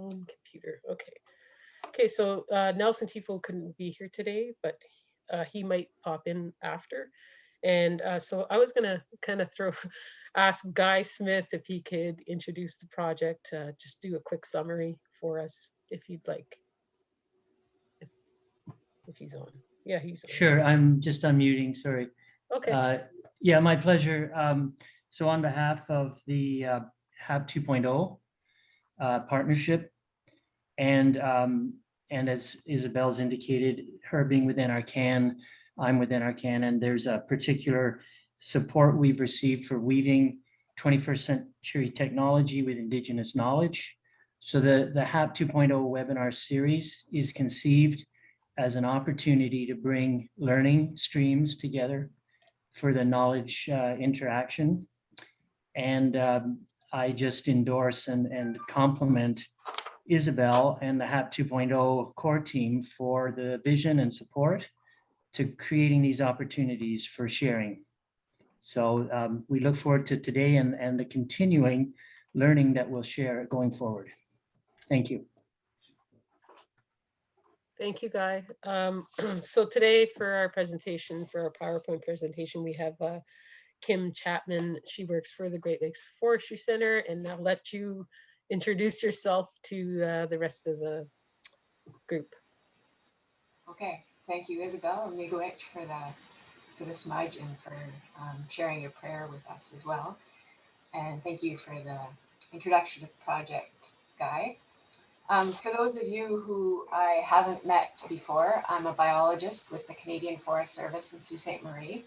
on computer. Okay. Okay, so Nelson Tifo couldn't be here today, but he might pop in after. And so I was gonna kind of ask Guy Smith if he could introduce the project, just do a quick summary for us if you'd like, if, if he's on. Yeah, he's on. Sure, I'm just unmuting, sorry. Okay. Yeah, my pleasure. So on behalf of the HAP 2.0 partnership, and as Isabel's indicated, her being within our CAN, I'm within our CAN, and there's a particular support we've received for weaving 21st century technology with Indigenous knowledge. So the HAP 2.0 webinar series is conceived as an opportunity to bring learning streams together for the knowledge interaction. And I just endorse and compliment Isabel and the HAP 2.0 core team for the vision and support to creating these opportunities for sharing. So we look forward to today and the continuing learning that we'll share going forward. Thank you. Thank you, Guy. So today for our presentation, for our PowerPoint presentation, we have Kim Chapman. She works for the Great Lakes Forestry Center, and I'll let you introduce yourself to the rest of the group. Okay, thank you, Isabel and Miigwech for the smudge and for sharing your prayer with us as well. And thank you for the introduction to the project, Guy. For those of you who I haven't met before, I'm a biologist with the Canadian Forest Service in Sault Ste. Marie.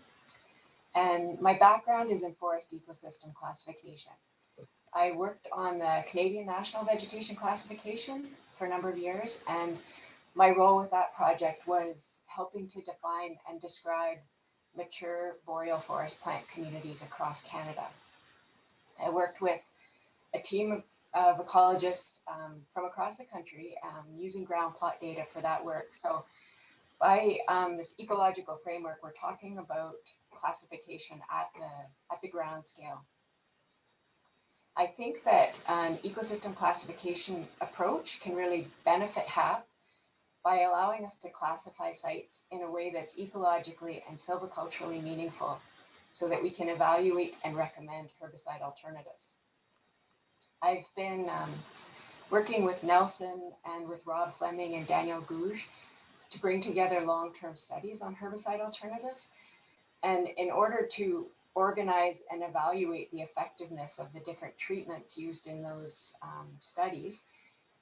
And my background is in forest ecosystem classification. I worked on the Canadian National Vegetation Classification for a number of years, and my role with that project was helping to define and describe mature boreal forest plant communities across Canada. I worked with a team of ecologists from across the country using ground plot data for that work. So by this ecological framework, we're talking about classification at the ground scale. I think that an ecosystem classification approach can really benefit HAP by allowing us to classify sites in a way that's ecologically and silviculturally meaningful so that we can evaluate and recommend herbicide alternatives. I've been working with Nelson and with Rob Fleming and Danielle Gouge to bring together long-term studies on herbicide alternatives. And in order to organize and evaluate the effectiveness of the different treatments used in those studies,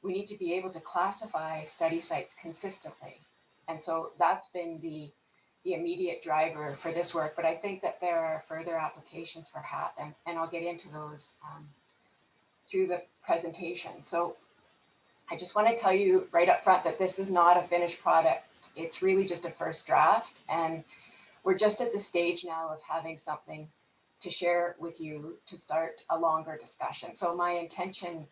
we need to be able to classify study sites consistently. And so that's been the immediate driver for this work, but I think that there are further applications for HAP, and I'll get into those through the presentation. So I just want to tell you right up front that this is not a finished product. It's really just a first draft, and we're just at the stage now of having something to share with you to start a longer discussion. So my intention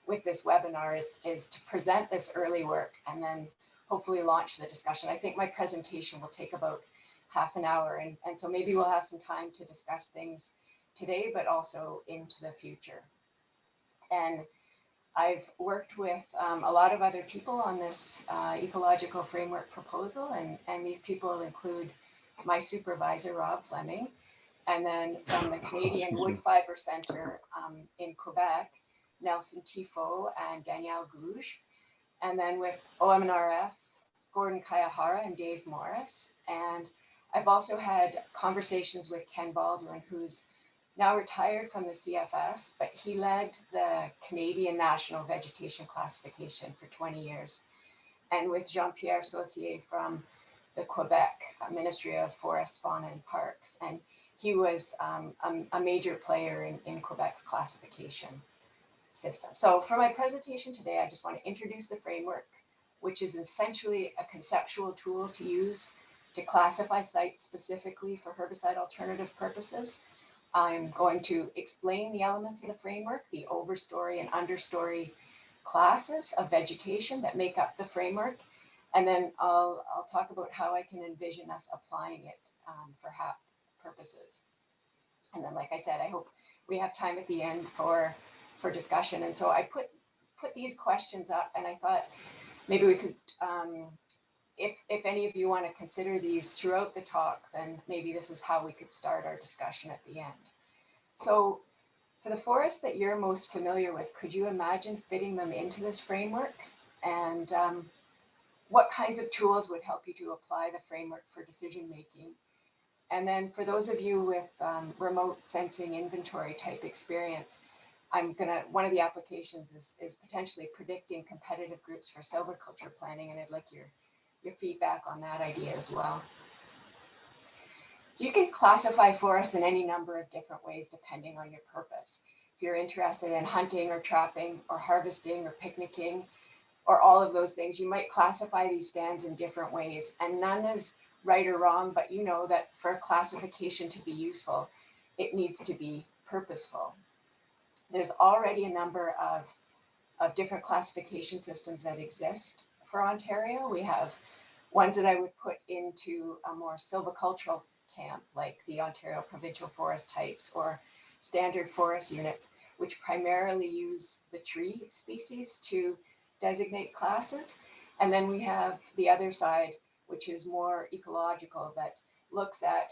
with this webinar is to present this early work and then hopefully launch the discussion. I think my presentation will take about half an hour, and so maybe we'll have some time to discuss things today, but also into the future. And I've worked with a lot of other people on this ecological framework proposal, and these people include my supervisor, Rob Fleming, and then from the Canadian Wood Fiber Centre in Quebec, Nelson Tifo and Danielle Gouge, and then with OMNRF, Gordon Kayahara and Dave Morris. And I've also had conversations with Ken Baldwin, who's now retired from the CFS, but he led the Canadian National Vegetation Classification for 20 years. And with Jean-Pierre Saucier from the Quebec Ministry of Forest, Fauna and Parks. And he was a major player in Quebec's classification system. So for my presentation today, I just want to introduce the framework, which is essentially a conceptual tool to use to classify sites specifically for herbicide alternative purposes. I'm going to explain the elements of the framework, the overstory and understory classes of vegetation that make up the framework. And then I'll talk about how I can envision us applying it for HAP purposes. And then, like I said, I hope we have time at the end for discussion. And so I put put these questions up, and I thought maybe we could, if any of you want to consider these throughout the talk, then maybe this is how we could start our discussion at the end. So for the forests that you're most familiar with, could you imagine fitting them into this framework? And what kinds of tools would help you to apply the framework for decision making? And then for those of you with remote sensing inventory type experience, one of the applications is potentially predicting competitive groups for silviculture planning, and I'd like your feedback on that idea as well. So you can classify forests in any number of different ways depending on your purpose. If you're interested in hunting or trapping or harvesting or picnicking or all of those things, you might classify these stands in different ways, and none is right or wrong, but you know that for classification to be useful, it needs to be purposeful. There's already a number of different classification systems that exist for Ontario. We have ones that I would put into a more silvicultural camp, like the Ontario Provincial Forest Types or Standard Forest Units, which primarily use the tree species to designate classes. And then we have the other side, which is more ecological, that looks at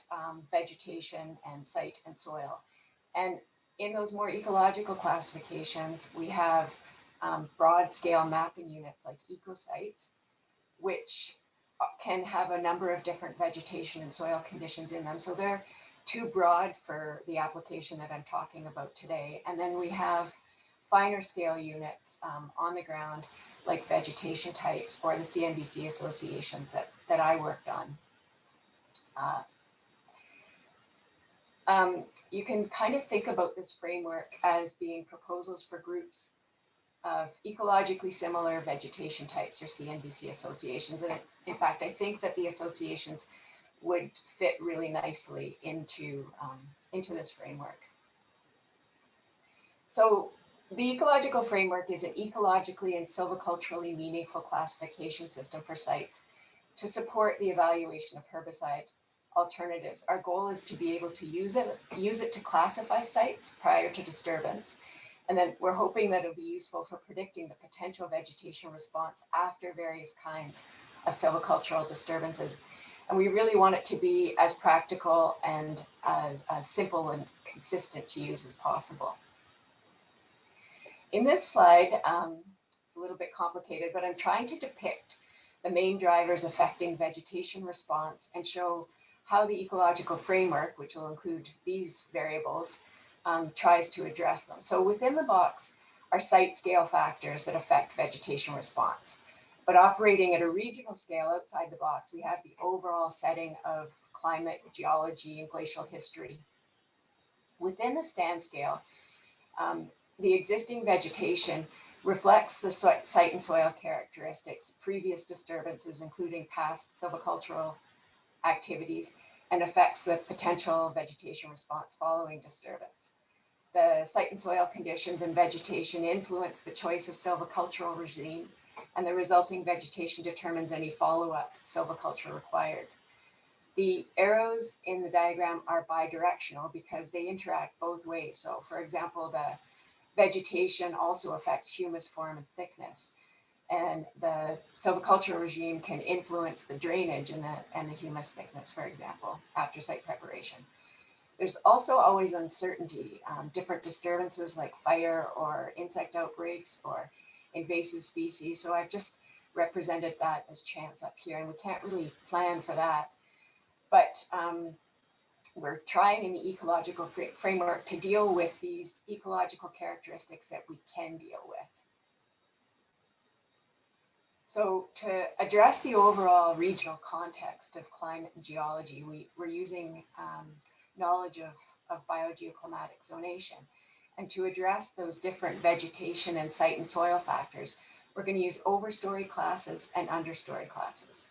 vegetation and site and soil. And in those more ecological classifications, we have broad scale mapping units like ecosites, which can have a number of different vegetation and soil conditions in them. So they're too broad for the application that I'm talking about today. And then we have finer scale units on the ground, like vegetation types or the CNBC associations that I worked on. You can kind of think about this framework as being proposals for groups of ecologically similar vegetation types, or CNBC associations. And in fact, I think that the associations would fit really nicely into this framework. So the ecological framework is an ecologically and silviculturally meaningful classification system for sites to support the evaluation of herbicide alternatives. Our goal is to be able to use it to classify sites prior to disturbance. And then we're hoping that it'll be useful for predicting the potential vegetation response after various kinds of silvicultural disturbances. And we really want it to be as practical and as simple and consistent to use as possible. In this slide, it's a little bit complicated, but I'm trying to depict the main drivers affecting vegetation response and show how the ecological framework, which will include these variables, tries to address them. So within the box are site scale factors that affect vegetation response. But operating at a regional scale outside the box, we have the overall setting of climate, geology, and glacial history. Within the stand scale, the existing vegetation reflects the site and soil characteristics, previous disturbances, including past silvicultural activities, and affects the potential vegetation response following disturbance. The site and soil conditions and vegetation influence the choice of silvicultural regime, and the resulting vegetation determines any follow-up silviculture required. The arrows in the diagram are bidirectional because they interact both ways. So for example, the vegetation also affects humus form and thickness, and the silvicultural regime can influence the drainage and the humus thickness, for example, after site preparation. There's also always uncertainty, different disturbances like fire or insect outbreaks or invasive species. So I've just represented that as chance up here, and we can't really plan for that. But we're trying in the ecological framework to deal with these ecological characteristics that we can deal with. So to address the overall regional context of climate and geology, we're using knowledge of biogeoclimatic zonation. And to address those different vegetation and site and soil factors, we're going to use overstory classes and understory classes.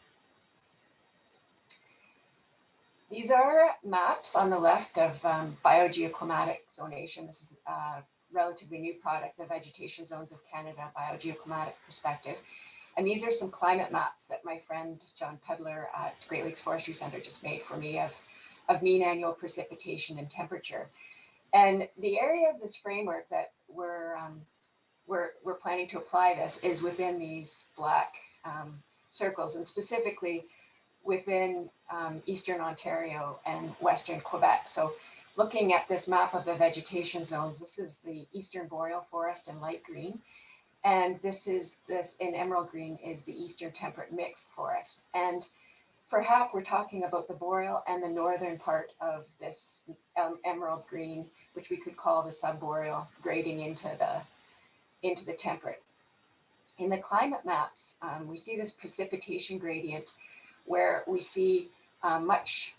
These are maps on the left of biogeoclimatic zonation. This is a relatively new product, the Vegetation Zones of Canada Biogeoclimatic Perspective. And these are some climate maps that my friend John Pedler at Great Lakes Forestry Center just made for me of mean annual precipitation and temperature. And the area of this framework that we're we're planning to apply this is within these black circles, and specifically within Eastern Ontario and Western Quebec. So looking at this map of the vegetation zones, this is the Eastern Boreal Forest in light green. And this in emerald green is the Eastern Temperate Mixed Forest. And for HAP, we're talking about the boreal and the northern part of this emerald green, which we could call the subboreal, grading into the temperate. In the climate maps, we see this precipitation gradient where we see much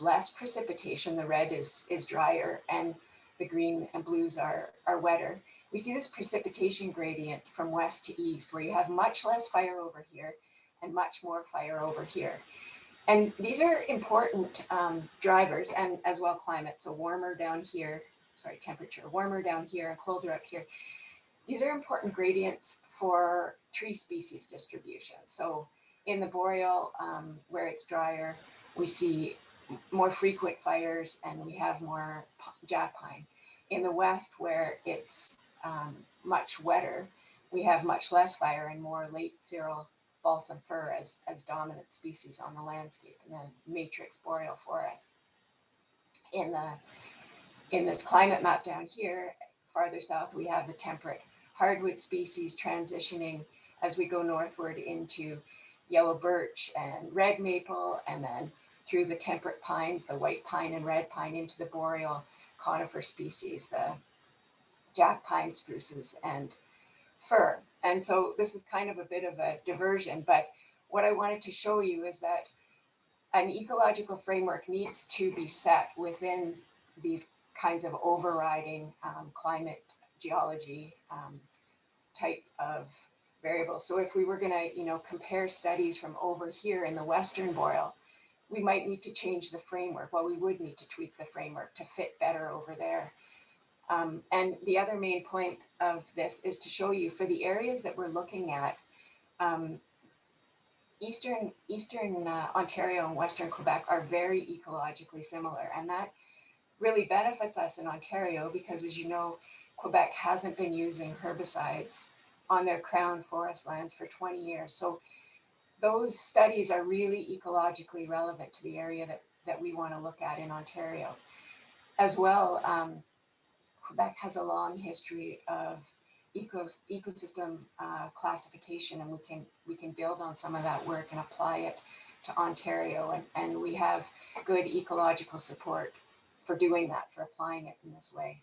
less precipitation. The red is drier, and the green and blues are wetter. We see this precipitation gradient from west to east, where you have much less fire over here and much more fire over here. And these are important drivers, and as well climate. So warmer down here, temperature, warmer down here and colder up here. These are important gradients for tree species distribution. So in the boreal, where it's drier, we see more frequent fires and we have more jack pine. In the west, where it's much wetter, we have much less fire and more late cyril balsam fir as dominant species on the landscape in the matrix boreal forest. In this climate map down here, farther south, we have the temperate hardwood species transitioning as we go northward into yellow birch and red maple, and then through the temperate pines, the white pine and red pine, into the boreal conifer species, the jack pine spruces and fir. And so this is kind of a bit of a diversion, but what I wanted to show you is that an ecological framework needs to be set within these kinds of overriding climate geology type of variables. So if we were going to, compare studies from over here in the Western Boreal, we might need to change the framework. Well, we would need to tweak the framework to fit better over there. And the other main point of this is to show you for the areas that we're looking at, Eastern Ontario and Western Quebec are very ecologically similar. And that really benefits us in Ontario because, as you know, Quebec hasn't been using herbicides on their crown forest lands for 20 years. So those studies are really ecologically relevant to the area that we want to look at in Ontario. As well, Quebec has a long history of ecosystem classification, and we can build on some of that work and apply it to Ontario, and we have good ecological support for doing that, for applying it in this way.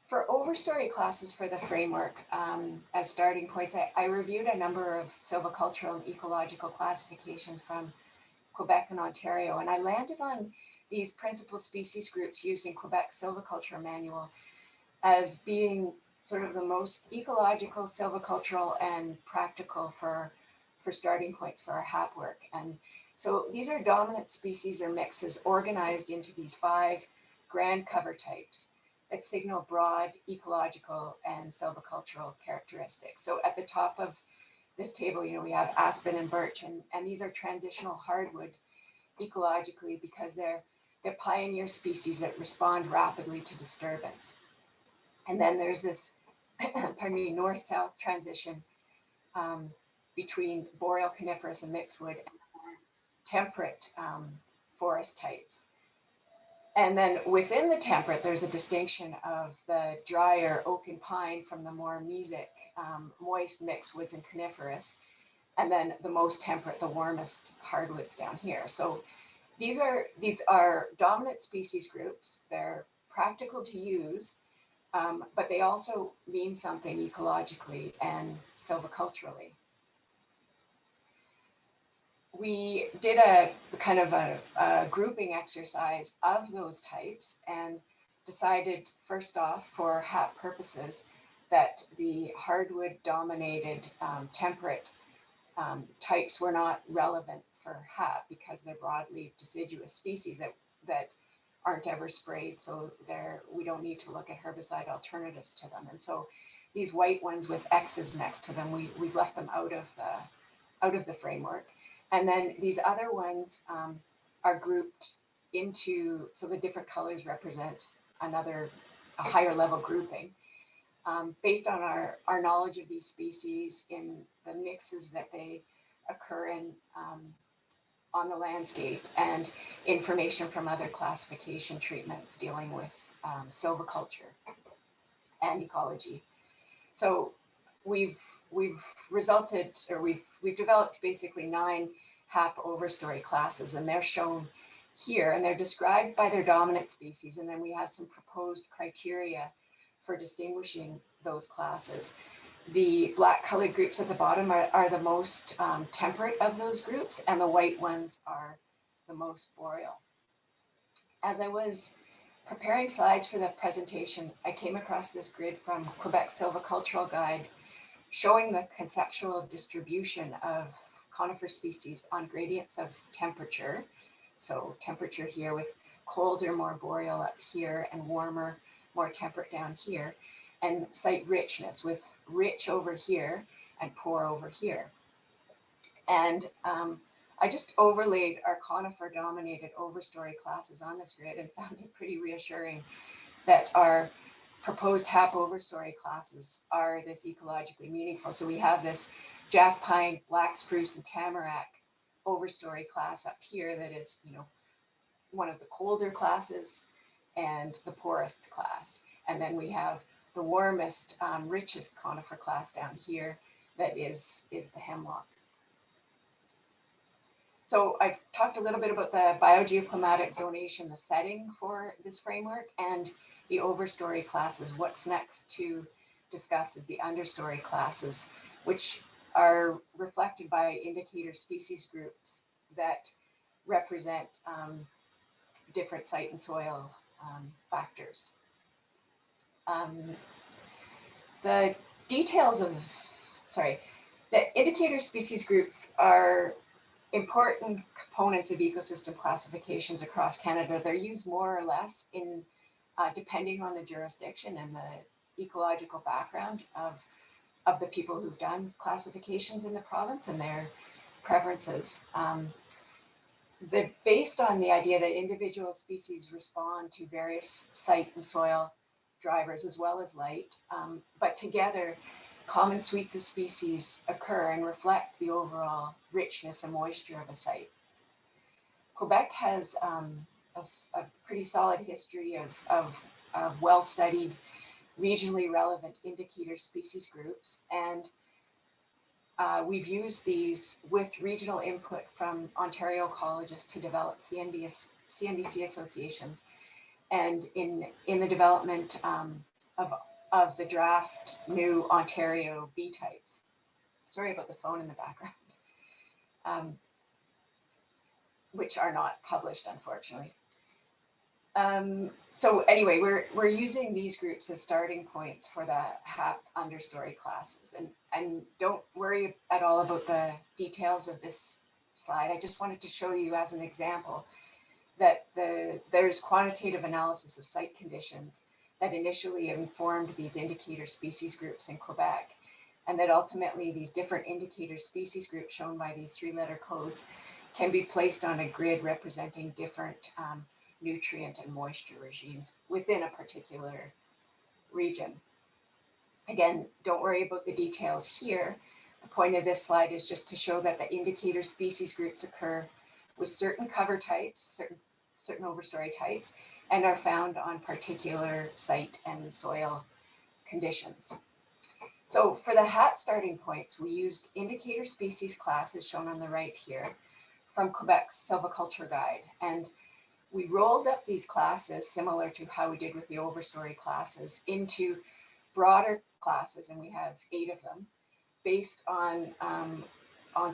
For overstory classes for the framework, as starting points, I reviewed a number of silvicultural and ecological classifications from Quebec and Ontario, and I landed on these principal species groups used in Quebec's silviculture manual as being sort of the most ecological, silvicultural, and practical for starting points for our HAP work. And so these are dominant species or mixes organized into these 5 grand cover types that signal broad ecological and silvicultural characteristics. So at the top of this table, we have aspen and birch, and these are transitional hardwood ecologically because they're pioneer species that respond rapidly to disturbance. And then there's this, north-south transition between boreal coniferous and mixedwood and temperate forest types. And then within the temperate, there's a distinction of the drier oak and pine from the more mesic, moist mixed woods and coniferous, and then the most temperate, the warmest hardwoods down here. So these are dominant species groups. They're practical to use, but they also mean something ecologically and silviculturally. We did a kind of a grouping exercise of those types and decided first off for HAP purposes that the hardwood dominated temperate types were not relevant for HAP because they're broadleaf deciduous species that aren't ever sprayed, so we don't need to look at herbicide alternatives to them. And so these white ones with X's next to them, we've left them out of the framework. And then these other ones are grouped into, so the different colors represent a higher level grouping. based on our knowledge of these species in the mixes that they occur in on the landscape, and information from other classification treatments dealing with silviculture and ecology. So we've we've resulted, or we've developed basically 9 HAP overstory classes, and they're shown here, and they're described by their dominant species, and then we have some proposed criteria for distinguishing those classes. The black colored groups at the bottom are the most temperate of those groups, and the white ones are the most boreal. As I was preparing slides for the presentation, I came across this grid from Quebec's Silvicultural Guide showing the conceptual distribution of conifer species on gradients of temperature. So temperature here with colder, more boreal up here, and warmer, more temperate down here, and site richness with rich over here and poor over here. And I just overlaid our conifer dominated overstory classes on this grid and found it pretty reassuring that our proposed HAP overstory classes are this ecologically meaningful. So we have this jack pine, black spruce, and tamarack overstory class up here that is, one of the colder classes and the poorest class. And then we have the warmest, richest conifer class down here that is the hemlock. So I've talked a little bit about the biogeoclimatic zonation, the setting for this framework, and the overstory classes. What's next to discuss is the understory classes, which are reflected by indicator species groups that represent different site and soil factors. The details of, the indicator species groups are important components of ecosystem classifications across Canada. They're used more or less in depending on the jurisdiction and the ecological background of the people who've done classifications in the province and their preferences. They're based on the idea that individual species respond to various site and soil drivers as well as light, but together common suites of species occur and reflect the overall richness and moisture of a site. Quebec has a pretty solid history of well-studied, regionally relevant indicator species groups, and we've used these with regional input from Ontario ecologists to develop CNBC associations, and in the development of the draft new Ontario B types. Sorry about the phone in the background, which are not published, unfortunately. So anyway, we're using these groups as starting points for the HAP understory classes, and don't worry at all about the details of this slide. I just wanted to show you as an example that there's quantitative analysis of site conditions that initially informed these indicator species groups in Quebec, and that ultimately these different indicator species groups shown by these 3-letter codes can be placed on a grid representing different nutrient and moisture regimes within a particular region. Again, don't worry about the details here. The point of this slide is just to show that the indicator species groups occur with certain cover types, certain overstory types, and are found on particular site and soil conditions. So for the HAP starting points, we used indicator species classes shown on the right here from Quebec's Silviculture Guide. And we rolled up these classes, similar to how we did with the overstory classes, into broader classes, and we have 8 of them, based on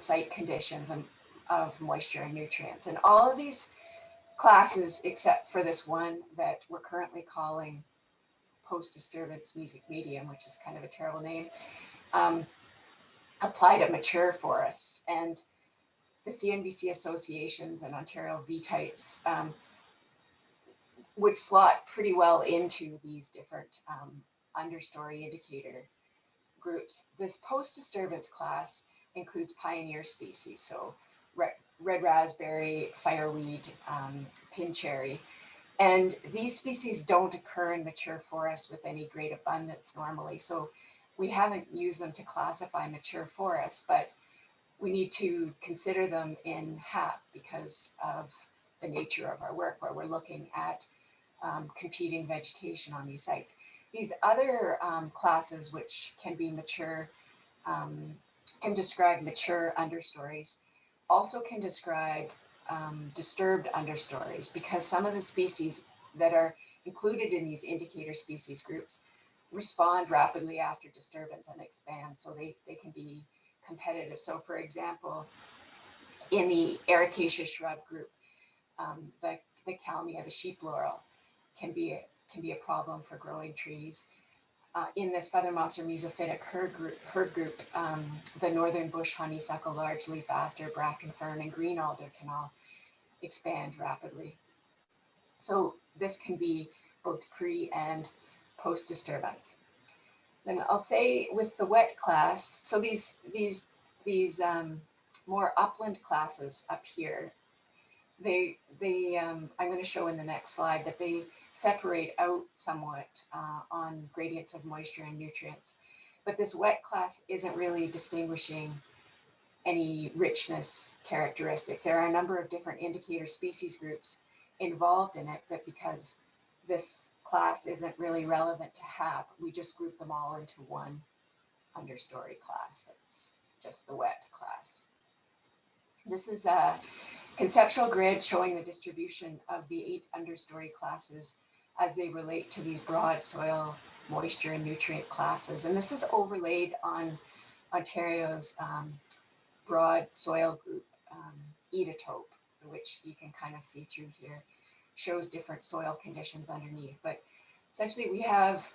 site conditions and of moisture and nutrients. And all of these classes, except for this one that we're currently calling post-disturbance music medium, which is kind of a terrible name, apply to mature forests. And the CNBC associations and Ontario V types would slot pretty well into these different understory indicator groups. This post-disturbance class includes pioneer species, so red raspberry, fireweed, pin cherry, And these species don't occur in mature forests with any great abundance normally. So we haven't used them to classify mature forests, but we need to consider them in HAP because of the nature of our work, where we're looking at competing vegetation on these sites. These other classes, which can be mature, can describe mature understories, also can describe disturbed understories, because some of the species that are included in these indicator species groups respond rapidly after disturbance and expand, so they can be competitive. So for example, in the ericaceous shrub group, the kalmia, the sheep laurel, can be a problem for growing trees. In this feather moss or mesophytic herd group, the northern bush honeysuckle, large leaf aster, bracken fern, and green alder can all expand rapidly. So this can be both pre and post disturbance. Then I'll say with the wet class, so these more upland classes up here, I'm going to show in the next slide that they separate out somewhat on gradients of moisture and nutrients. But this wet class isn't really distinguishing any richness characteristics. There are a number of different indicator species groups involved in it, but because this class isn't really relevant to HAP, we just group them all into one understory class. That's just the wet class. This is a conceptual grid showing the distribution of the 8 understory classes as they relate to these broad soil, moisture, and nutrient classes. And this is overlaid on Ontario's broad soil group, Ecological, which you can kind of see through here, shows different soil conditions underneath. But essentially we have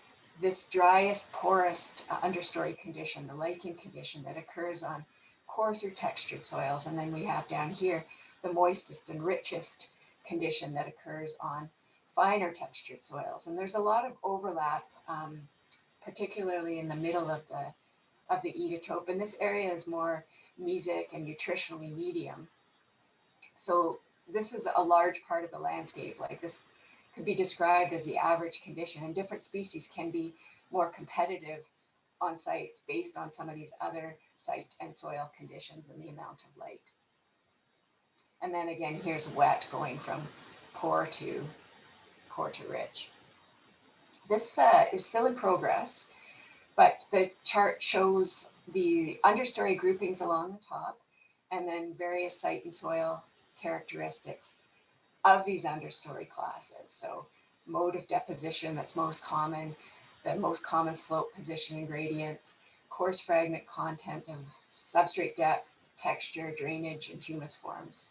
this driest, poorest understory condition, the lichen condition, that occurs on coarser textured soils. And then we have down here the moistest and richest condition that occurs on finer textured soils. And there's a lot of overlap, particularly in the middle of the Ecological. And this area is more mesic and nutritionally medium. So this is a large part of the landscape. Like, this could be described as the average condition, and different species can be more competitive on sites based on some of these other site and soil conditions and the amount of light. And then again, here's wet going from poor to rich. This is still in progress, but the chart shows the understory groupings along the top, and then various site and soil characteristics of these understory classes. So mode of deposition that's most common, the most common slope, position, and gradients, coarse fragment content of substrate depth, texture, drainage, and humus forms.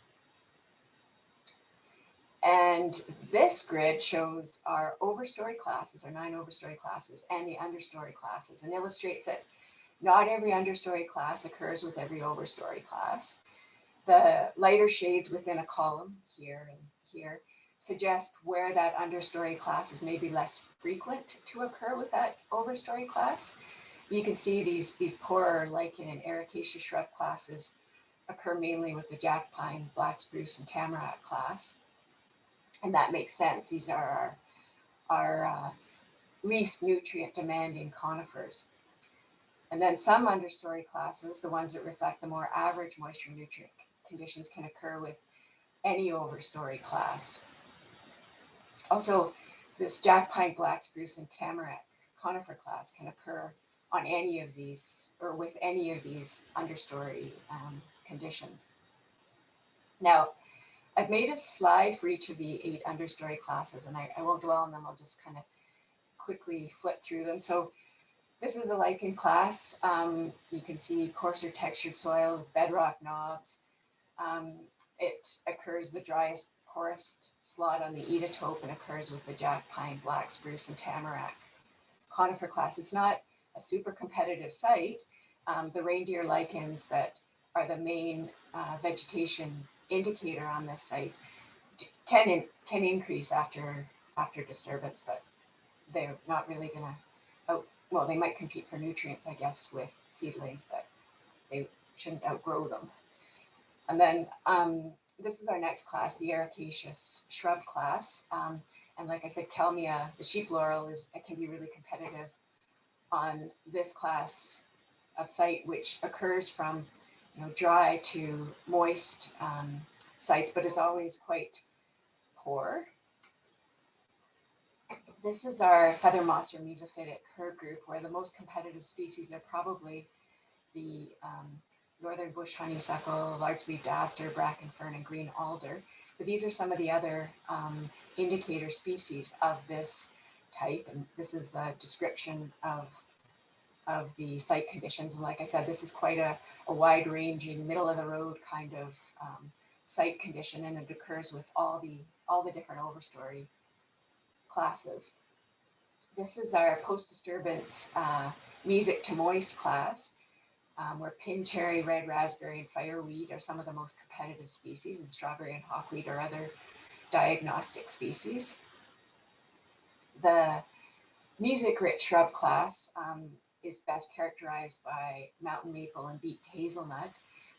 And this grid shows our overstory classes, our 9 overstory classes, and the understory classes, and illustrates that not every understory class occurs with every overstory class. The lighter shades within a column here and here suggest where that understory class is maybe less frequent to occur with that overstory class. You can see these poorer lichen and ericaceous shrub classes occur mainly with the jack pine, black spruce, and tamarack class. And that makes sense. These are our least nutrient demanding conifers. And then some understory classes, the ones that reflect the more average moisture nutrient conditions, can occur with any overstory class. Also, this jack pine, black spruce, and tamarack conifer class can occur on any of these, or with any of these understory conditions. Now, I've made a slide for each of the 8 understory classes, and I won't dwell on them. I'll just kind of quickly flip through them. So this is a lichen class. You can see coarser textured soil, bedrock knobs. It occurs the driest, poorest slot on the Ecological, and occurs with the jack pine, black spruce, and tamarack conifer class. It's not a super competitive site. The reindeer lichens that are the main vegetation indicator on this site can increase after disturbance, but they're not really gonna well, they might compete for nutrients, I guess, with seedlings, but they shouldn't outgrow them. And then this is our next class, the ericaceous shrub class. And like I said, Kalmia, the sheep laurel, can be really competitive on this class of site, which occurs from dry to moist sites, but is always quite poor. This is our feather moss or mesophytic herb group, where the most competitive species are probably the northern bush honeysuckle, large-leaved aster, bracken fern, and green alder. But these are some of the other indicator species of this type, and this is the description of the site conditions. And like I said, this is quite a wide-ranging, middle-of-the-road kind of site condition, and it occurs with all the different overstory classes. This is our post-disturbance mesic to moist class, where pin cherry, red raspberry, and fireweed are some of the most competitive species, and strawberry and hawkweed are other diagnostic species. The mesic-rich shrub class is best characterized by mountain maple and beaked hazelnut,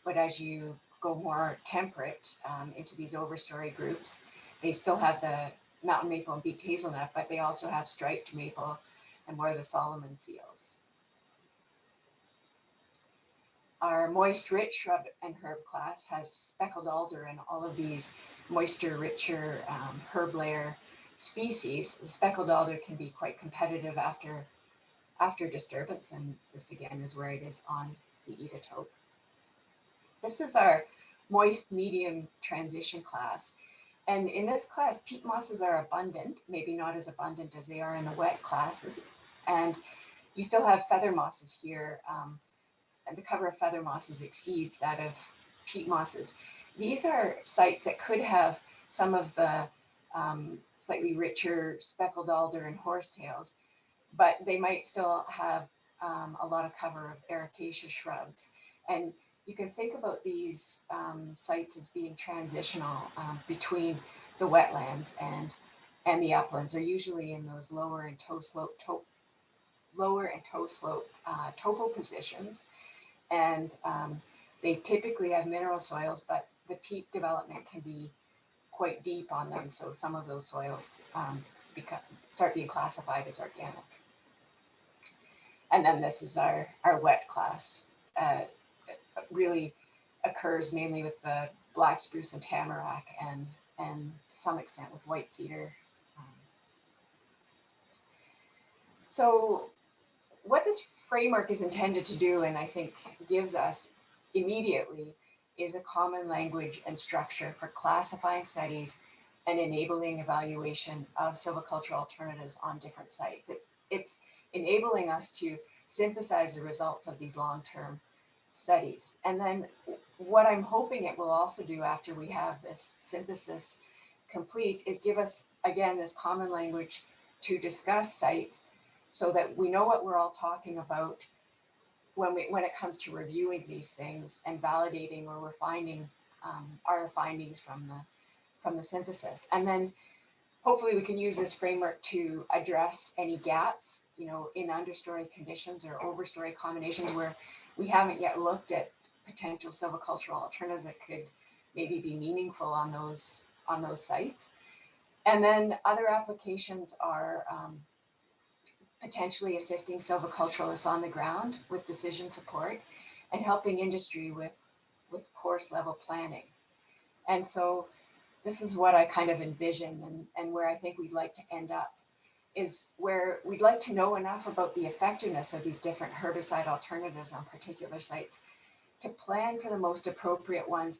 but as you go more temperate into these overstory groups, they still have the mountain maple and beaked hazelnut, but they also have striped maple and more of the Solomon seals. Our moist rich shrub and herb class has speckled alder and all of these moisture richer herb layer species. The speckled alder can be quite competitive after disturbance, and this again is where it is on the Edatope. This is our moist medium transition class. And in this class, peat mosses are abundant, maybe not as abundant as they are in the wet classes. And you still have feather mosses here, and the cover of feather mosses exceeds that of peat mosses. These are sites that could have some of the slightly richer speckled alder and horsetails, but they might still have a lot of cover of ericaceous shrubs. And you can think about these sites as being transitional between the wetlands and the uplands. They're usually in those lower and toe slope topo positions, and they typically have mineral soils, but the peat development can be quite deep on them, so some of those soils start being classified as organic. And then this is our wet class. It really occurs mainly with the black spruce and tamarack, and to some extent with white cedar. So what this framework is intended to do, and I think gives us immediately, is a common language and structure for classifying studies and enabling evaluation of silvicultural alternatives on different sites. It's enabling us to synthesize the results of these long-term studies. And then what I'm hoping it will also do after we have this synthesis complete is give us, again, this common language to discuss sites so that we know what we're all talking about when it comes to reviewing these things and validating where we're finding our findings from the synthesis. And then hopefully we can use this framework to address any gaps, in understory conditions or overstory combinations where we haven't yet looked at potential silvicultural alternatives that could maybe be meaningful on those sites. And then other applications are potentially assisting silviculturalists on the ground with decision support and helping industry with course level planning. And so this is what I kind of envision, and where I think we'd like to end up is where we'd like to know enough about the effectiveness of these different herbicide alternatives on particular sites to plan for the most appropriate ones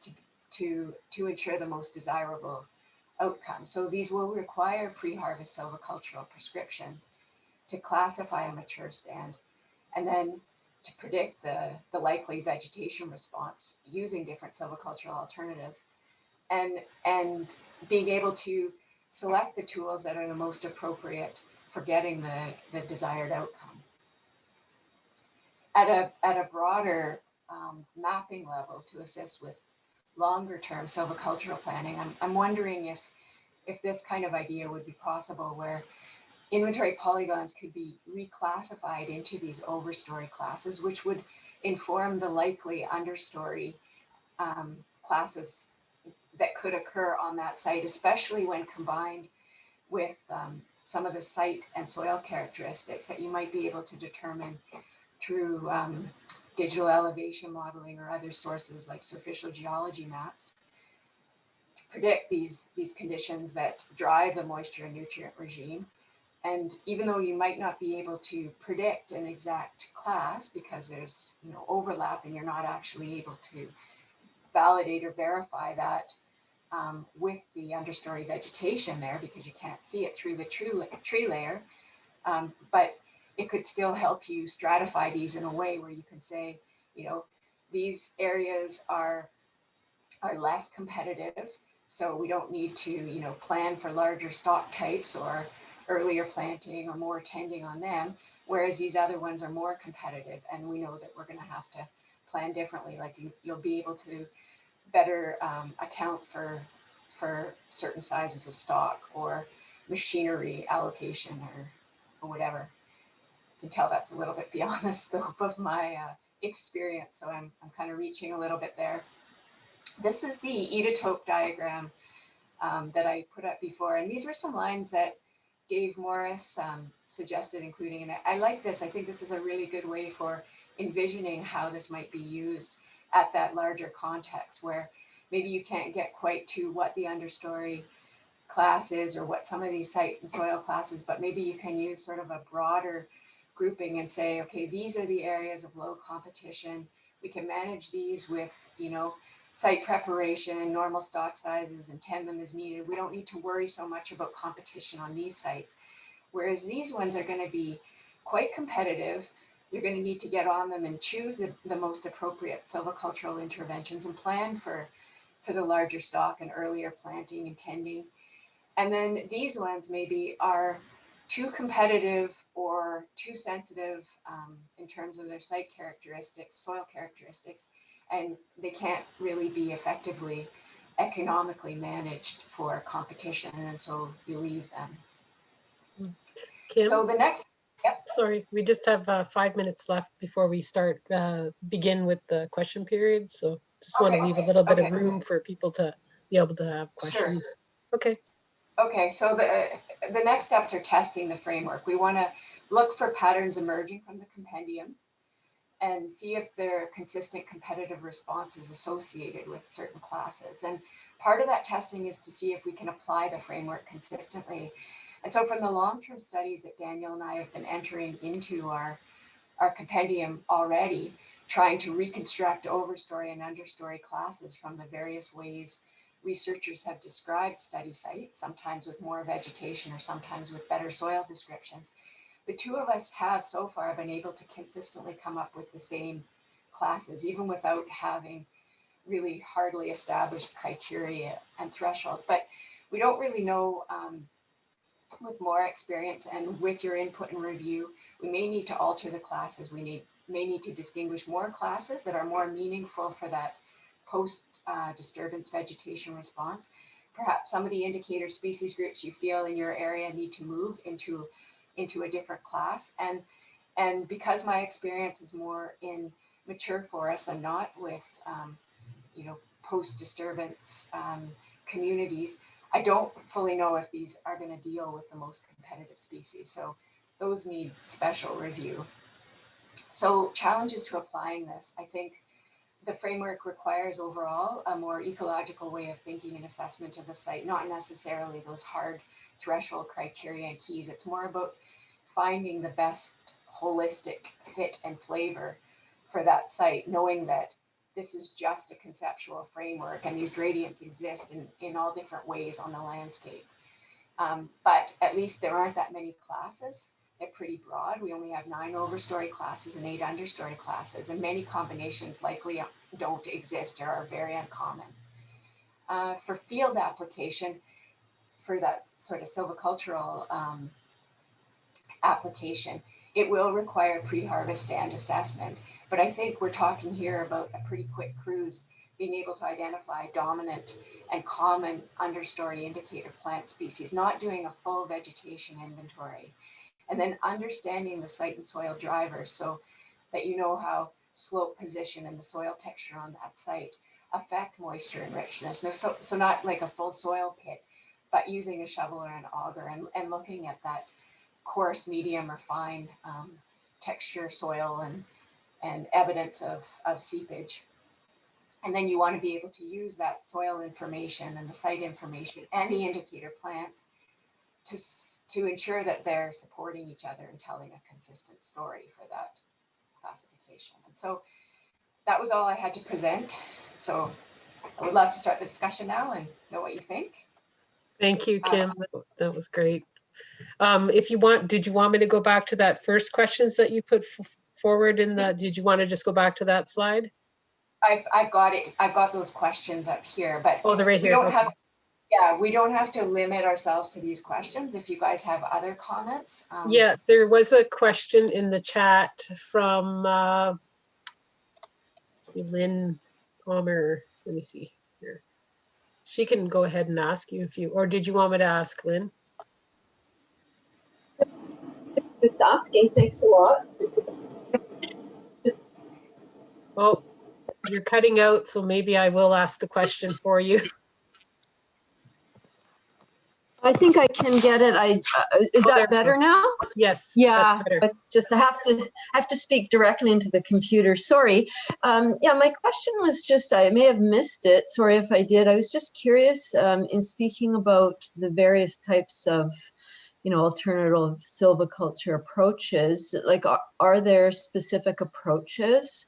to ensure the most desirable outcome. So these will require pre-harvest silvicultural prescriptions to classify a mature stand, and then to predict the likely vegetation response using different silvicultural alternatives, and being able to select the tools that are the most appropriate for getting the desired outcome. At a broader mapping level to assist with longer term silvicultural planning, I'm wondering if this kind of idea would be possible, where inventory polygons could be reclassified into these overstory classes, which would inform the likely understory classes that could occur on that site, especially when combined with some of the site and soil characteristics that you might be able to determine through digital elevation modeling or other sources like surficial geology maps to predict these conditions that drive the moisture and nutrient regime. And even though you might not be able to predict an exact class because there's overlap and you're not actually able to validate or verify that with the understory vegetation there because you can't see it through the tree layer, but it could still help you stratify these in a way where you can say, these areas are less competitive, so we don't need to, plan for larger stock types or earlier planting or more tending on them, whereas these other ones are more competitive, and we know that we're going to have to plan differently. Like you'll be able to better account for certain sizes of stock or machinery allocation or whatever. You can tell that's a little bit beyond the scope of my experience, so I'm kind of reaching a little bit there. This is the etotope diagram that I put up before, and these were some lines that Dave Morris suggested including, and I like this. I think this is a really good way for envisioning how this might be used at that larger context where maybe you can't get quite to what the understory class is or what some of these site and soil classes, but maybe you can use sort of a broader grouping and say, okay, these are the areas of low competition. We can manage these with, site preparation, normal stock sizes, and tend them as needed. We don't need to worry so much about competition on these sites. Whereas these ones are going to be quite competitive. You're going to need to get on them and choose the most appropriate silvicultural interventions and plan for the larger stock and earlier planting and tending. And then these ones maybe are too competitive or too sensitive in terms of their site characteristics, soil characteristics, and they can't really be effectively economically managed for competition, and so you leave them. Kim, So the next, yep. sorry, we just have 5 minutes left before we start begin with the question period. So just want to leave a little bit of room for people to be able to have questions. Sure. Okay. Okay, so the next steps are testing the framework. We want to look for patterns emerging from the compendium and see if there are consistent competitive responses associated with certain classes. And part of that testing is to see if we can apply the framework consistently. And so from the long-term studies that Daniel and I have been entering into our compendium already, trying to reconstruct overstory and understory classes from the various ways researchers have described study sites, sometimes with more vegetation or sometimes with better soil descriptions. The two of us have so far been able to consistently come up with the same classes, even without having really hardly established criteria and thresholds. But we don't really know with more experience and with your input and review, we may need to alter the classes. We may need to distinguish more classes that are more meaningful for that post disturbance vegetation response. Perhaps some of the indicator species groups you feel in your area need to move into a different class. And because my experience is more in mature forests and not with post disturbance communities, I don't fully know if these are going to deal with the most competitive species. So those need special review. So challenges to applying this, I think the framework requires overall a more ecological way of thinking and assessment of the site, not necessarily those hard threshold criteria and keys. It's more about finding the best holistic fit and flavor for that site, knowing that this is just a conceptual framework and these gradients exist in all different ways on the landscape. But at least there aren't that many classes. They're pretty broad. We only have 9 overstory classes and 8 understory classes, and many combinations likely don't exist or are very uncommon. For field application, for that sort of silvicultural application, it will require pre-harvest stand assessment. But I think we're talking here about a pretty quick cruise, being able to identify dominant and common understory indicator plant species, not doing a full vegetation inventory. And then understanding the site and soil drivers so that you know how slope position and the soil texture on that site affect moisture and richness. So not like a full soil pit, but using a shovel or an auger and looking at that coarse, medium, or fine texture soil and evidence of seepage. And then you want to be able to use that soil information and the site information and the indicator plants to ensure that they're supporting each other and telling a consistent story for that classification. And so that was all I had to present. So I would love to start the discussion now and know what you think. Thank you, Kim. That was great. If you want, did you want me to go back to that first questions that you put forward in the, did you want to just go back to that slide? I've got it. I've got those questions up here, but oh, they're right here. We don't okay. have, yeah, we don't have to limit ourselves to these questions. If you guys have other comments. Yeah, there was a question in the chat from see, Lynn Palmer. Let me see here. She can go ahead and ask you if you, or did you want me to ask Lynn? Just asking, thanks a lot. Oh, you're cutting out, so maybe I will ask the question for you. I think I can get it. Is that better now? Yes. Yeah, it's just I have to speak directly into the computer. Sorry. Yeah, my question was just, I may have missed it. Sorry if I did. I was just curious in speaking about the various types of, alternative silviculture approaches. Like, are there specific approaches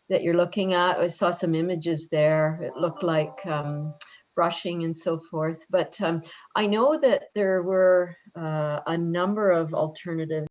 that you're looking at? I saw some images there. It looked like brushing and so forth. But I know that there were a number of alternatives